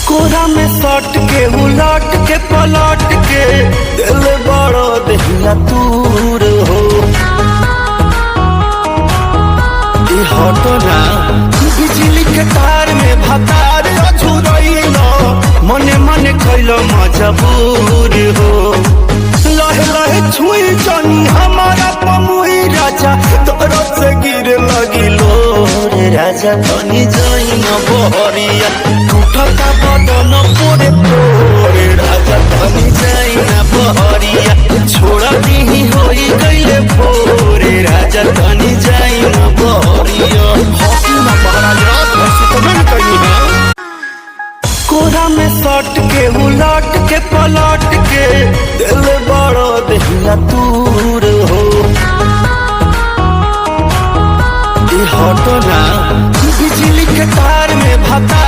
कोरा में सट के उलट के पलट के दिल बड़ो दहिया दूर हो हटो ना बिजली के तार में भतार अझुरैलो मने मने कैलो मजबूर हो लहे लहे छुई जानी हमारा पमुई राजा तोरो से गिर लगिलो रे राजा तनी जाई न बहरिया टूटता बदन पोरे पोरे राजा तनी जाई न बहरिया छोड़ा दी होई गइले भोरे राजा तनी जाई न बहरिया हॉकी में महाराज रात भर सुतमन कहीं है कोरा में सट के उलट के पलट के दिल बड़ो दहिया दूर हो हटो ना बिजली के तार में भता